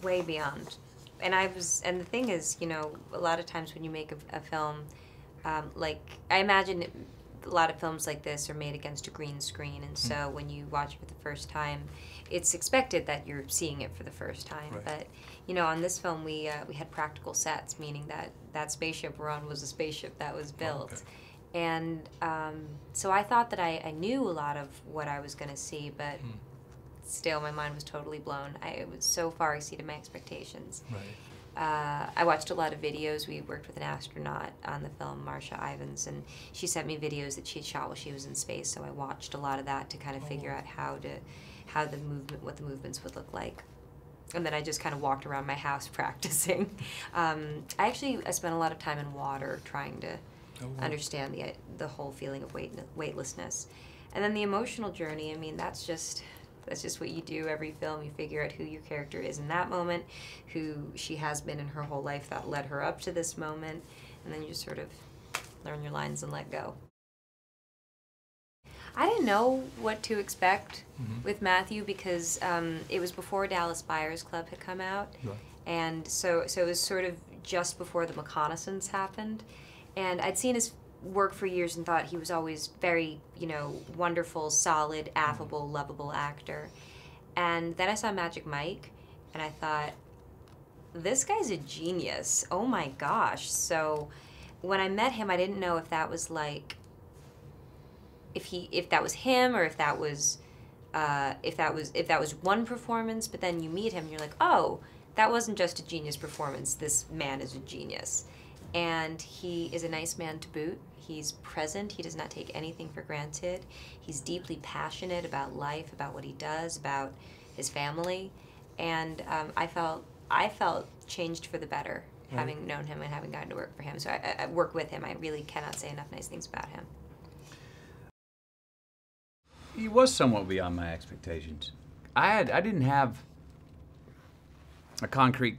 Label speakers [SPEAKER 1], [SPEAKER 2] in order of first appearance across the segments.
[SPEAKER 1] way beyond. And and the thing is, you know, a lot of times when you make a film, like, I imagine a lot of films like this are made against a green screen, and so when you watch it for the first time, it's expected that you're seeing it for the first time.
[SPEAKER 2] Right.
[SPEAKER 1] But, you know, on this film, we had practical sets, meaning that that spaceship we're on was a spaceship that was built.
[SPEAKER 2] Okay.
[SPEAKER 1] And so I thought that I knew a lot of what I was going to see, but still my mind was totally blown. It was so far exceeded my expectations.
[SPEAKER 2] Right.
[SPEAKER 1] I watched a lot of videos. We worked with an astronaut on the film, Marcia Ivins, and she sent me videos that she had shot while she was in space, so I watched a lot of that to kind of figure out what the movements would look like. And then I just kind of walked around my house practicing. I spent a lot of time in water trying to understand the whole feeling of weightlessness. And then the emotional journey, I mean, that's just what you do every film. You figure out who your character is in that moment, who she has been in her whole life that led her up to this moment, and then you just sort of learn your lines and let go. I didn't know what to expect with Matthew because it was before Dallas Buyers Club had come out, and so it was sort of just before The Reconnaissance happened, and I'd seen his work for years and thought he was always very, you know, wonderful, solid, affable, lovable actor. And then I saw Magic Mike, and I thought, this guy's a genius. Oh my gosh. So when I met him, I didn't know if that was like, if that was him, or if that was one performance, but then you meet him and you're like, oh, that wasn't just a genius performance. This man is a genius. And he is a nice man to boot. He's present. He does not take anything for granted. He's deeply passionate about life, about what he does, about his family. And I felt changed for the better, having known him and having gotten to work for him. So I work with him. I really cannot say enough nice things about him.
[SPEAKER 3] He was somewhat beyond my expectations. I didn't have a concrete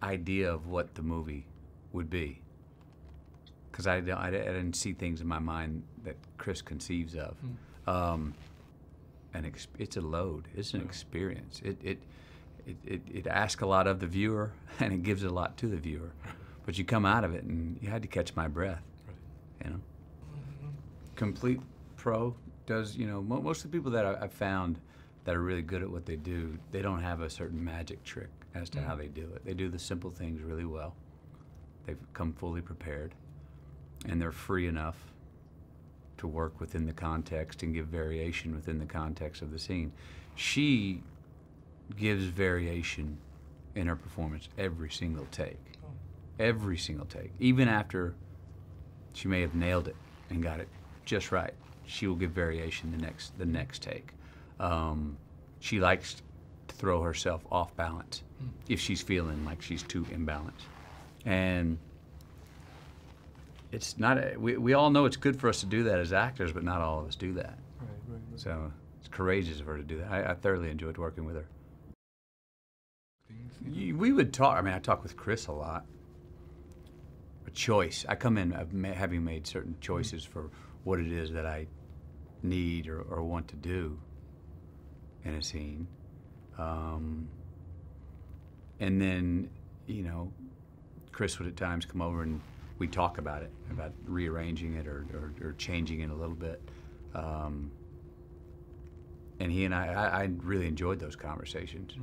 [SPEAKER 3] idea of what the movie would be, because I didn't see things in my mind that Chris conceives of. And it's a load. It's an experience. It asks a lot of the viewer, and it gives a lot to the viewer. But you come out of it, and you had to catch my breath. You know, complete pro does. You know, most of the people that I've found that are really good at what they do, they don't have a certain magic trick as to how they do it. They do the simple things really well. They've come fully prepared, and they're free enough to work within the context and give variation within the context of the scene. She gives variation in her performance every single take. Every single take. Even after she may have nailed it and got it just right, she will give variation the next take. She likes to throw herself off balance if she's feeling like she's too imbalanced. And it's not, we all know it's good for us to do that as actors, but not all of us do that.
[SPEAKER 2] Right.
[SPEAKER 3] So it's courageous of her to do that. I thoroughly enjoyed working with her. We would talk, I mean, I talk with Chris a lot. A choice. I come in having made certain choices for what it is that I need or want to do in a scene. And then, you know, Chris would at times come over and we'd talk about it, about rearranging it or changing it a little bit. And he and I really enjoyed those conversations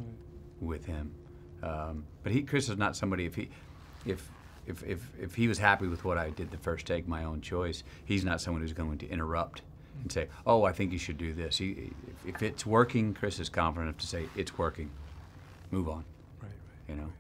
[SPEAKER 3] with him. But Chris is not somebody, if he was happy with what I did the first take, my own choice, he's not someone who's going to interrupt and say, oh, I think you should do this. If it's working, Chris is confident enough to say, it's working. Move on.
[SPEAKER 2] Right.
[SPEAKER 3] You know?